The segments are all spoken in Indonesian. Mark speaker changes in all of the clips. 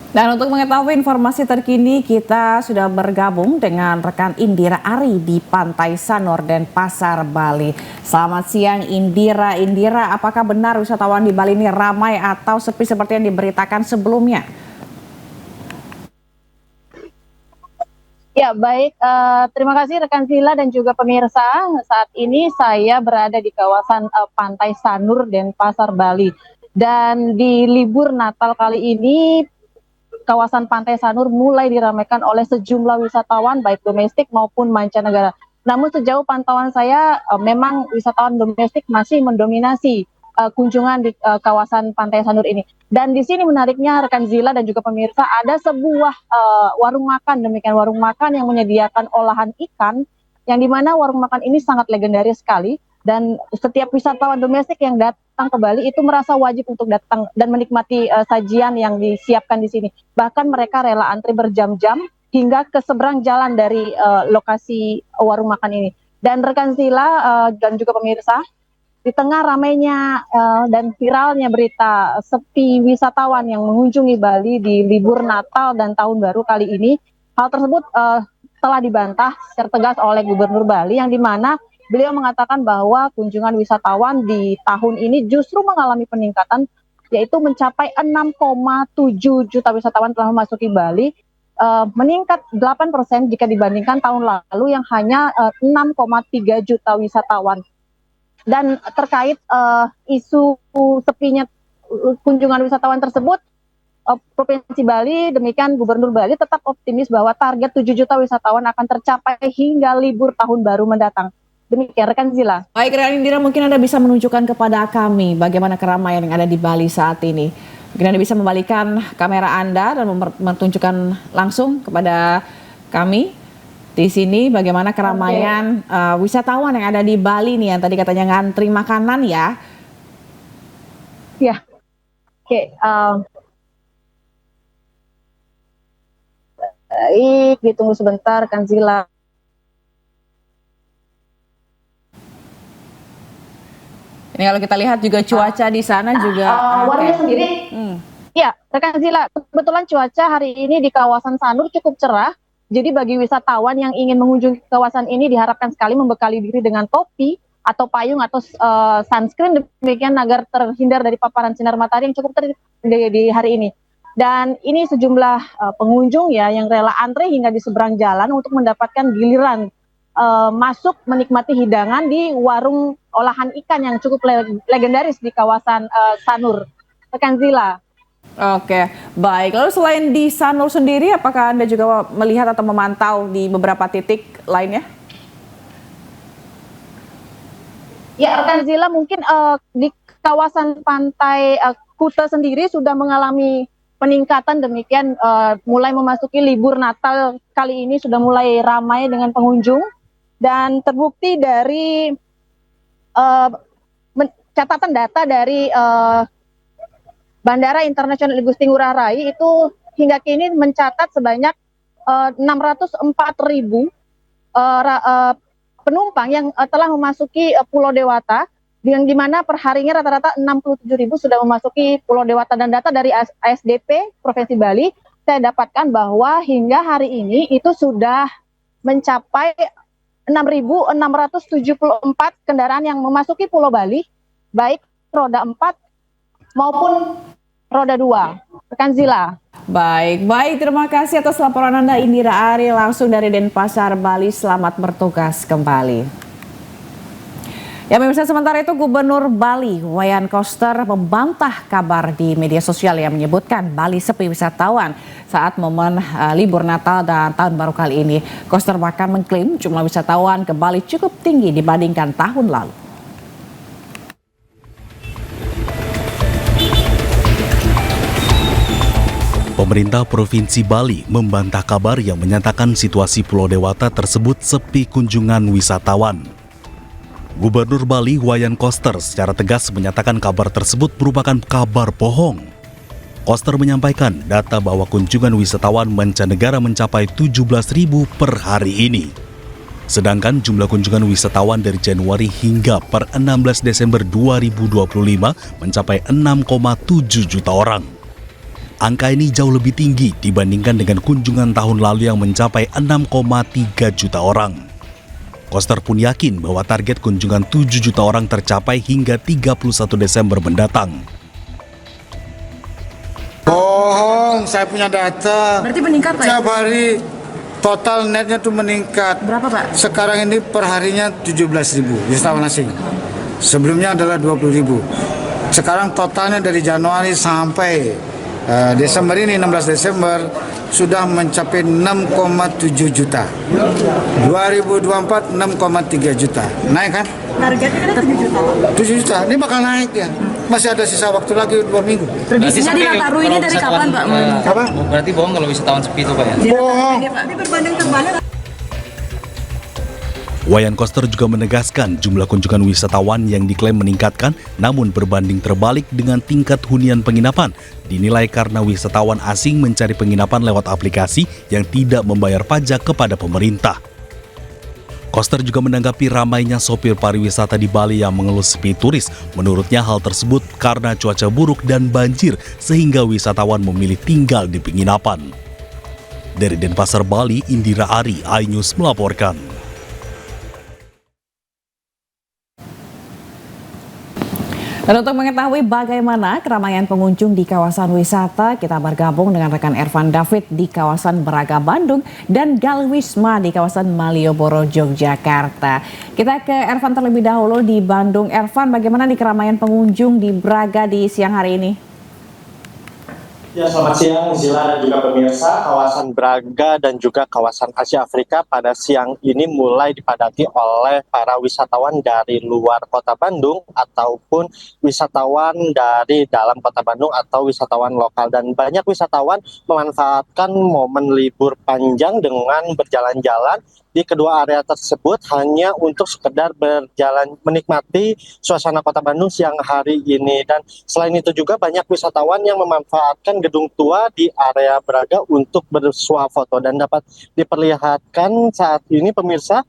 Speaker 1: Dan untuk mengetahui informasi terkini, kita sudah bergabung dengan rekan Indira Ari di Pantai Sanur, Denpasar, Bali. Selamat siang Indira. Indira, apakah benar wisatawan di Bali ini ramai atau sepi seperti yang diberitakan sebelumnya?
Speaker 2: Ya, baik. Terima kasih rekan Sila dan juga pemirsa. Saat ini saya berada di kawasan Pantai Sanur, Denpasar, Bali. Dan di libur Natal kali ini, kawasan Pantai Sanur mulai diramaikan oleh sejumlah wisatawan baik domestik maupun mancanegara. Namun sejauh pantauan saya memang wisatawan domestik masih mendominasi kunjungan di kawasan Pantai Sanur ini. Dan di sini menariknya rekan Zila dan juga pemirsa, ada sebuah warung makan, demikian warung makan yang menyediakan olahan ikan, yang dimana warung makan ini sangat legendaris sekali. Dan setiap wisatawan domestik yang datang ke Bali itu merasa wajib untuk datang dan menikmati sajian yang disiapkan di sini. Bahkan mereka rela antri berjam-jam hingga ke seberang jalan dari lokasi warung makan ini. Dan rekan Sila dan juga pemirsa, di tengah ramainya dan viralnya berita sepi wisatawan yang mengunjungi Bali di libur Natal dan Tahun Baru kali ini, hal tersebut telah dibantah secara tegas oleh Gubernur Bali, yang dimana beliau mengatakan bahwa kunjungan wisatawan di tahun ini justru mengalami peningkatan, yaitu mencapai 6,7 juta wisatawan telah memasuki Bali, meningkat 8% jika dibandingkan tahun lalu yang hanya 6,3 juta wisatawan. Dan terkait isu sepinya kunjungan wisatawan tersebut, Provinsi Bali, demikian Gubernur Bali tetap optimis bahwa target 7 juta wisatawan akan tercapai hingga libur tahun baru mendatang. Demikian rekan Zila.
Speaker 1: Baik rekan Indira, mungkin Anda bisa menunjukkan kepada kami bagaimana keramaian yang ada di Bali saat ini. Mungkin Anda bisa membalikan kamera Anda dan menunjukkan langsung kepada kami di sini bagaimana keramaian wisatawan yang ada di Bali nih, yang tadi katanya ngantri makanan ya.
Speaker 2: Ya, oke. Baik, ditunggu sebentar rekan Zila.
Speaker 1: Ini kalau kita lihat juga cuaca di sana juga.
Speaker 2: Warnanya sendiri. Ya, rekan Zila, kebetulan cuaca hari ini di kawasan Sanur cukup cerah. Jadi bagi wisatawan yang ingin mengunjungi kawasan ini diharapkan sekali membekali diri dengan topi atau payung atau sunscreen, demikian agar terhindar dari paparan sinar matahari yang cukup terik di hari ini. Dan ini sejumlah pengunjung ya yang rela antre hingga di seberang jalan untuk mendapatkan giliran masuk menikmati hidangan di warung olahan ikan yang cukup legendaris di kawasan Sanur. Rekan Zila.
Speaker 1: Oke, baik. Lalu selain di Sanur sendiri, apakah Anda juga melihat atau memantau di beberapa titik lainnya?
Speaker 2: Ya, rekan Zila, mungkin di kawasan pantai Kuta sendiri sudah mengalami peningkatan, demikian mulai memasuki libur Natal kali ini sudah mulai ramai dengan pengunjung. Dan terbukti dari catatan data dari Bandara Internasional Igusti Ngurah Rai itu hingga kini mencatat sebanyak 604.000 penumpang yang telah memasuki Pulau Dewata, yang dimana perharinya rata-rata 67.000 sudah memasuki Pulau Dewata. Dan data dari ASDP Provinsi Bali saya dapatkan bahwa hingga hari ini itu sudah mencapai 6.674 kendaraan yang memasuki Pulau Bali, baik roda 4 maupun roda 2. Rekan Zila.
Speaker 1: Baik, terima kasih atas laporan Anda Indira Ari langsung dari Denpasar, Bali. Selamat bertugas kembali. Ya pemirsa, sementara itu Gubernur Bali Wayan Koster membantah kabar di media sosial yang menyebutkan Bali sepi wisatawan saat momen libur Natal dan Tahun Baru kali ini. Koster bahkan mengklaim jumlah wisatawan ke Bali cukup tinggi dibandingkan tahun lalu.
Speaker 3: Pemerintah Provinsi Bali membantah kabar yang menyatakan situasi Pulau Dewata tersebut sepi kunjungan wisatawan. Gubernur Bali Wayan Koster secara tegas menyatakan kabar tersebut merupakan kabar bohong. Koster menyampaikan data bahwa kunjungan wisatawan mancanegara mencapai 17.000 per hari ini. Sedangkan jumlah kunjungan wisatawan dari Januari hingga per 16 Desember 2025 mencapai 6,7 juta orang. Angka ini jauh lebih tinggi dibandingkan dengan kunjungan tahun lalu yang mencapai 6,3 juta orang. Koster pun yakin bahwa target kunjungan 7 juta orang tercapai hingga 31 Desember mendatang.
Speaker 4: Bohong, saya punya data.
Speaker 5: Berarti meningkat, Pak?
Speaker 4: Setiap hari total netnya tuh meningkat.
Speaker 5: Berapa, Pak?
Speaker 4: Sekarang ini perharinya 17.000 wisatawan asing. Sebelumnya adalah 20.000. Sekarang totalnya dari Januari sampai Desember ini, 16 Desember, sudah mencapai 6,7 juta. 2024 6,3 juta. Naik kan?
Speaker 5: Targetnya kan 7 juta.
Speaker 4: 7 juta. Ini bakal naik ya. Masih ada sisa waktu lagi 2 minggu.
Speaker 5: Prediksinya di Nataru ini dari kapan, Pak?
Speaker 4: Apa?
Speaker 6: Berarti bohong kalau wisatawan sepi itu, Pak ya?
Speaker 4: Bohong.
Speaker 5: Ini berbanding terbalik.
Speaker 3: Wayan Koster juga menegaskan jumlah kunjungan wisatawan yang diklaim meningkatkan, namun berbanding terbalik dengan tingkat hunian penginapan, dinilai karena wisatawan asing mencari penginapan lewat aplikasi yang tidak membayar pajak kepada pemerintah. Koster juga menanggapi ramainya sopir pariwisata di Bali yang mengeluh sepi turis. Menurutnya hal tersebut karena cuaca buruk dan banjir sehingga wisatawan memilih tinggal di penginapan. Dari Denpasar, Bali, Indira Ari, iNews melaporkan.
Speaker 1: Dan untuk mengetahui bagaimana keramaian pengunjung di kawasan wisata, kita bergabung dengan rekan Ervan David di kawasan Braga, Bandung, dan Galwisma di kawasan Malioboro, Yogyakarta. Kita ke Ervan terlebih dahulu di Bandung. Ervan, bagaimana di keramaian pengunjung di Braga di siang hari ini?
Speaker 7: Ya, selamat siang Zila dan juga pemirsa. Kawasan Braga dan juga kawasan Asia Afrika pada siang ini mulai dipadati oleh para wisatawan dari luar kota Bandung ataupun wisatawan dari dalam kota Bandung atau wisatawan lokal. Dan banyak wisatawan memanfaatkan momen libur panjang dengan berjalan-jalan di kedua area tersebut hanya untuk sekedar berjalan menikmati suasana kota Bandung siang hari ini. Dan selain itu juga banyak wisatawan yang memanfaatkan gedung tua di area Braga untuk bersuah foto. Dan dapat diperlihatkan saat ini pemirsa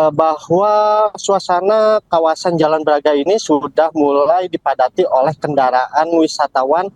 Speaker 7: bahwa suasana kawasan Jalan Braga ini sudah mulai dipadati oleh kendaraan wisatawan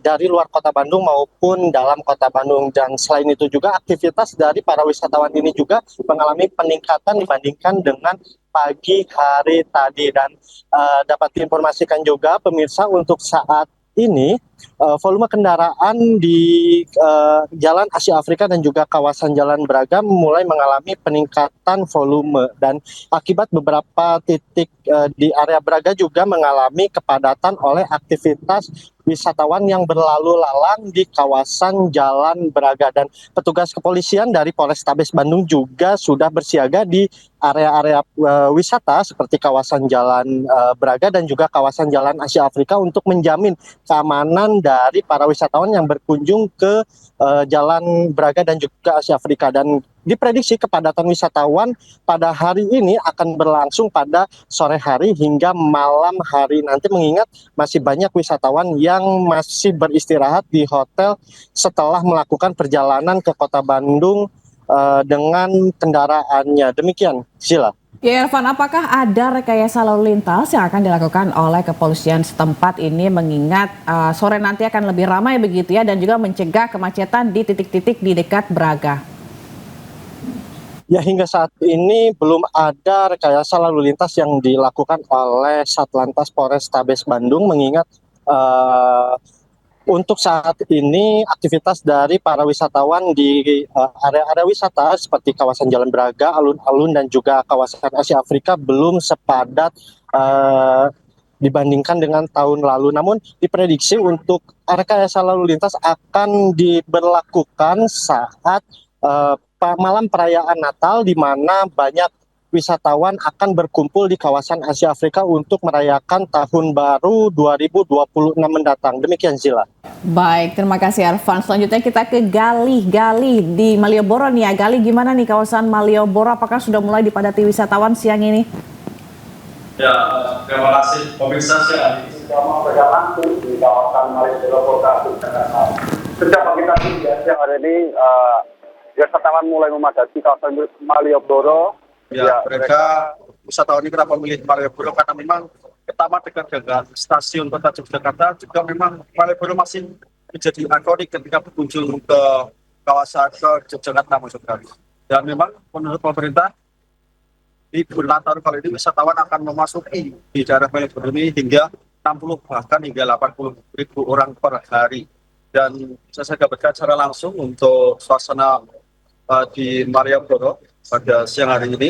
Speaker 7: dari luar kota Bandung maupun dalam kota Bandung. Dan selain itu juga aktivitas dari para wisatawan ini juga mengalami peningkatan dibandingkan dengan pagi hari tadi. Dan dapat diinformasikan juga pemirsa untuk saat ini volume kendaraan di Jalan Asia Afrika dan juga kawasan Jalan Braga mulai mengalami peningkatan volume, dan akibat beberapa titik di area Braga juga mengalami kepadatan oleh aktivitas wisatawan yang berlalu lalang di kawasan Jalan Braga. Dan petugas kepolisian dari Polrestabes Bandung juga sudah bersiaga di area-area wisata seperti kawasan Jalan Braga dan juga kawasan Jalan Asia Afrika untuk menjamin keamanan dari para wisatawan yang berkunjung ke Jalan Braga dan juga Asia Afrika. Dan diprediksi kepadatan wisatawan pada hari ini akan berlangsung pada sore hari hingga malam hari nanti, mengingat masih banyak wisatawan yang masih beristirahat di hotel setelah melakukan perjalanan ke kota Bandung dengan kendaraannya. Demikian, Sila.
Speaker 1: Ya, Ervan, apakah ada rekayasa lalu lintas yang akan dilakukan oleh kepolisian setempat ini, mengingat sore nanti akan lebih ramai begitu ya, dan juga mencegah kemacetan di titik-titik di dekat Braga?
Speaker 7: Ya, hingga saat ini belum ada rekayasa lalu lintas yang dilakukan oleh Satlantas Polrestabes Bandung, mengingat untuk saat ini aktivitas dari para wisatawan di area-area wisata seperti kawasan Jalan Braga, alun-alun dan juga kawasan Asia Afrika belum sepadat dibandingkan dengan tahun lalu. Namun diprediksi untuk rekayasa lalu lintas akan diberlakukan saat malam perayaan Natal, di mana banyak wisatawan akan berkumpul di kawasan Asia Afrika untuk merayakan Tahun Baru 2026 mendatang. Demikian, Zila.
Speaker 1: Baik, terima kasih Ervan. Selanjutnya kita ke Gali di Malioboro nih ya. Gali, gimana nih kawasan Malioboro? Apakah sudah mulai dipadati wisatawan siang ini?
Speaker 8: Ya, terima kasih pemirsa. Siang ini sudah mau berjalan di kawasan Malioboro, Jakarta. Sejak pagi tadi siang hari ini wisatawan mulai memadati kawasan Malioboro. Ya, mereka wisatawan ini kenapa memilih Malioboro karena memang pertama dekat dengan stasiun Kota Yogyakarta juga memang Malioboro masih menjadi ikonik ketika berkunjung ke kawasan ke Yogyakarta maksudnya. Dan memang menurut pemerintah di bulan Nataru kali ini wisatawan akan memasuki di daerah Malioboro ini hingga 60 bahkan hingga 80 ribu orang per hari. Dan saya dapatkan secara langsung untuk suasana di Malioboro pada siang hari ini.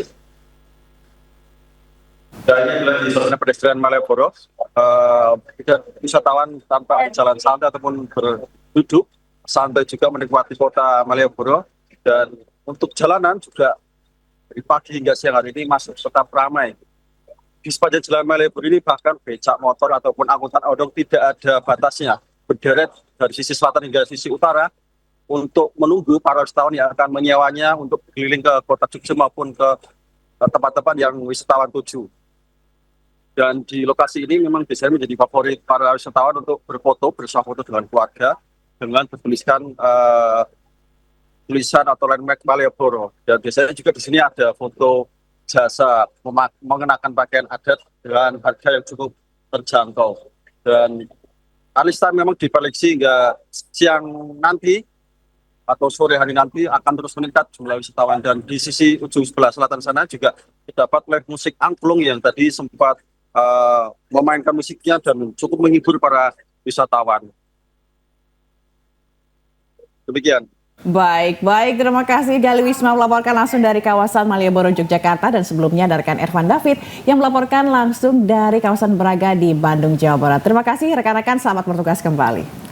Speaker 8: Dan ini adalah di suasana pedestrian Malioboro. Wisatawan tanpa jalan santai ataupun berduduk santai juga menikmati kota Malioboro. Dan untuk jalanan juga dari pagi hingga siang hari ini masih tetap ramai. Di sepanjang jalan Malioboro ini bahkan becak motor ataupun angkutan odong tidak ada batasnya. Berderet dari sisi selatan hingga sisi utara untuk menunggu para wisatawan yang akan menyewanya untuk keliling ke kota Jogja maupun ke tempat-tempat yang wisatawan tuju. Dan di lokasi ini memang biasanya menjadi favorit para wisatawan untuk berfoto, bersuah foto dengan keluarga dengan bertuliskan tulisan atau landmark Malioboro. Dan biasanya juga di sini ada foto jasa mengenakan pakaian adat dengan harga yang cukup terjangkau. Dan Alista memang diprediksi hingga siang nanti atau sore hari nanti akan terus meningkat jumlah wisatawan. Dan di sisi ujung sebelah selatan sana juga terdapat live musik angklung yang tadi sempat memainkan musiknya dan cukup menghibur para wisatawan. Demikian.
Speaker 1: Baik, terima kasih Gali Wisma melaporkan langsung dari kawasan Malioboro, Yogyakarta, dan sebelumnya ada rekan Ervan David yang melaporkan langsung dari kawasan Braga di Bandung, Jawa Barat. Terima kasih rekan-rekan, selamat bertugas kembali.